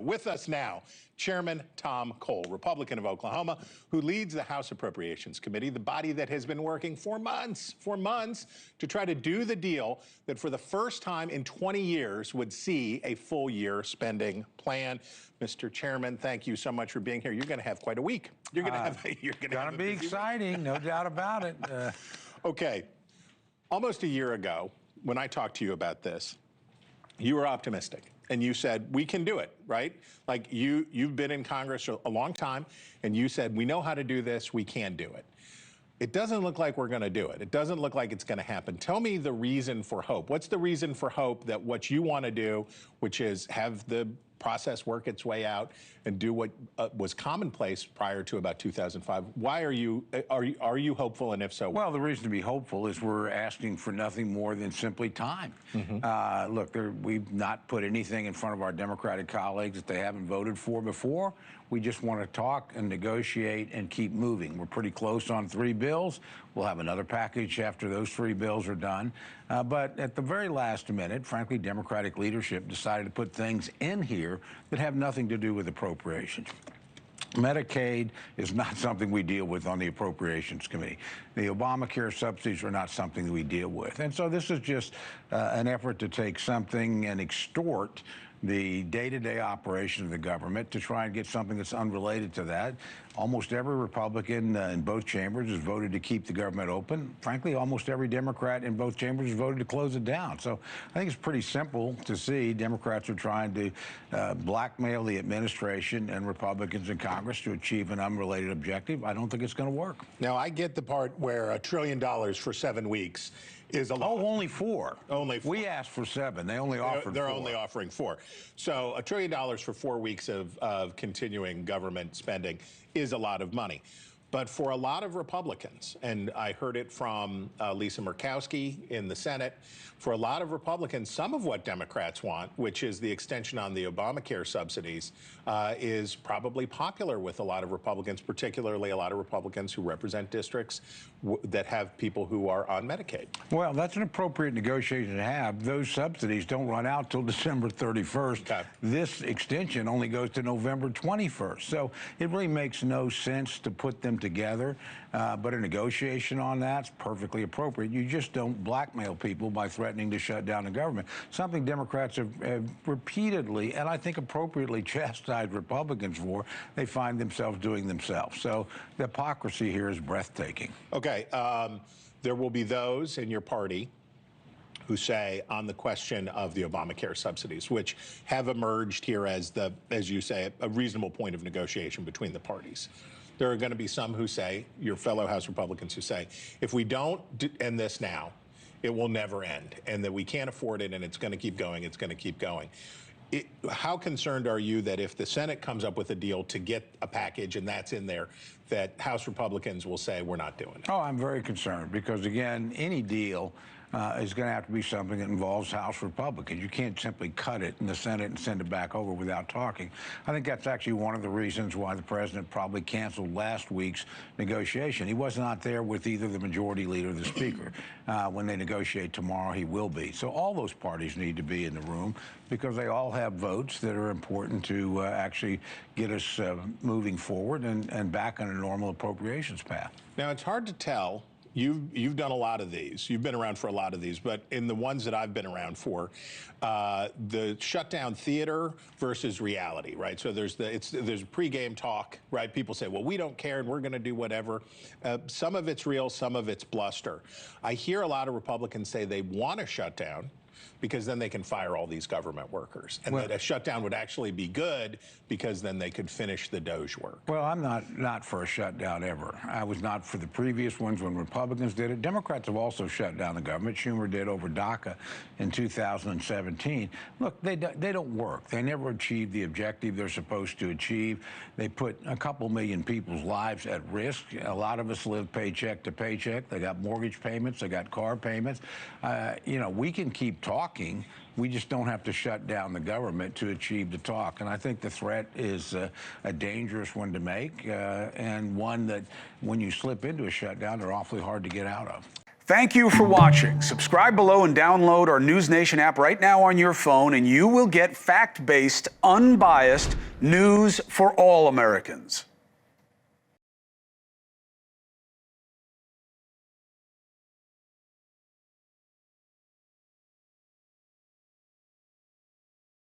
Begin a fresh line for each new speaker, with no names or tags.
With us now, Chairman Tom Cole, Republican of Oklahoma, who leads the House Appropriations Committee, the body that has been working for months to try to do the deal that for the first time in 20 years would see a full year spending plan. Mr. Chairman, thank you so much for being here. You're going to have quite a week. You're going to have
gonna be exciting, no doubt about it.
Okay, almost a year ago, when I talked to you about this, you were optimistic. And you said, we can do it, right? Like you've been in Congress a long time, and you said, we know how to do this, we can do it. It doesn't look like we're gonna do it. It doesn't look like it's gonna happen. Tell me the reason for hope. What's the reason for hope that what you wanna do, which is have the process work its way out and do what was commonplace prior to about 2005. Why are you hopeful, and if so?
Well, the reason to be hopeful is we're asking for nothing more than simply time. Look, we've not put anything in front of our Democratic colleagues that they haven't voted for before. We just want to talk and negotiate and keep moving. We're pretty close on 3 bills. We'll have another package after those 3 bills are done. But at the very last minute, frankly, Democratic leadership decided to put things in here that have nothing to do with appropriations. Medicaid is not something we deal with on the Appropriations Committee. The Obamacare subsidies are not something that we deal with. And so this is just an effort to take something and extort the day-to-day operation of the government to try and get something that's unrelated to that. Almost every Republican in both chambers has voted to keep the government open. Frankly, almost every Democrat in both chambers has voted to close it down. So I think it's pretty simple to see Democrats are trying to blackmail the administration and Republicans in Congress to achieve an unrelated objective. I don't think it's going to work.
Now, I get the part where $1 trillion for 7 weeks is a lot.
Oh, only 4.
Only 4.
We asked for 7. They only offered 4.
They're only offering 4. So $1 trillion for 4 weeks of continuing government spending is a lot of money. But for a lot of Republicans, and I heard it from Lisa Murkowski in the Senate, for a lot of Republicans, some of what Democrats want, which is the extension on the Obamacare subsidies, is probably popular with a lot of Republicans, particularly a lot of Republicans who represent districts that have people who are on Medicaid.
Well, that's an appropriate negotiation to have. Those subsidies don't run out till December 31st.
Okay.
This extension only goes to November 21st. So it really makes no sense to put them together, but a negotiation on that's perfectly appropriate. You just don't blackmail people by threatening to shut down the government, something Democrats have repeatedly, and I think appropriately, chastised Republicans for. They find themselves doing themselves. So the hypocrisy here is breathtaking.
Okay, there will be those in your party who say on the question of the Obamacare subsidies, which have emerged here as you say, a reasonable point of negotiation between the parties. There are going to be some who say, your fellow House Republicans who say, if we don't end this now, it will never end, and that we can't afford it, and it's going to keep going, it's going to keep going. How concerned are you that if the Senate comes up with a deal to get a package and that's in there, that House Republicans will say, we're not doing it?
Oh, I'm very concerned because, again, any deal is going to have to be something that involves House Republicans. You can't simply cut it in the Senate and send it back over without talking. I think that's actually one of the reasons why the president probably canceled last week's negotiation. He was not there with either the majority leader or the speaker. When they negotiate tomorrow, he will be. So all those parties need to be in the room because they all have votes that are important to actually get us moving forward and back on a normal appropriations path.
Now, it's hard to tell. You've done a lot of these. You've been around for a lot of these, but in the ones that I've been around for, the shutdown theater versus reality, right? So there's pregame talk, right? People say, well, we don't care and we're going to do whatever. Some of it's real, some of it's bluster. I hear a lot of Republicans say they want a shutdown because then they can fire all these government workers. And that a shutdown would actually be good because then they could finish the Doge work.
Well, I'm not for a shutdown ever. I was not for the previous ones when Republicans did it. Democrats have also shut down the government. Schumer did over DACA in 2017. Look, they don't work. They never achieve the objective they're supposed to achieve. They put a couple million people's lives at risk. A lot of us live paycheck to paycheck. They got mortgage payments. They got car payments. We can keep talking. We just don't have to shut down the government to achieve the talk. And I think the threat is a dangerous one to make and one that when you slip into a shutdown, they're awfully hard to get out of.
Thank you for watching. Subscribe below and download our NewsNation app right now on your phone, and you will get fact-based, unbiased news for all Americans.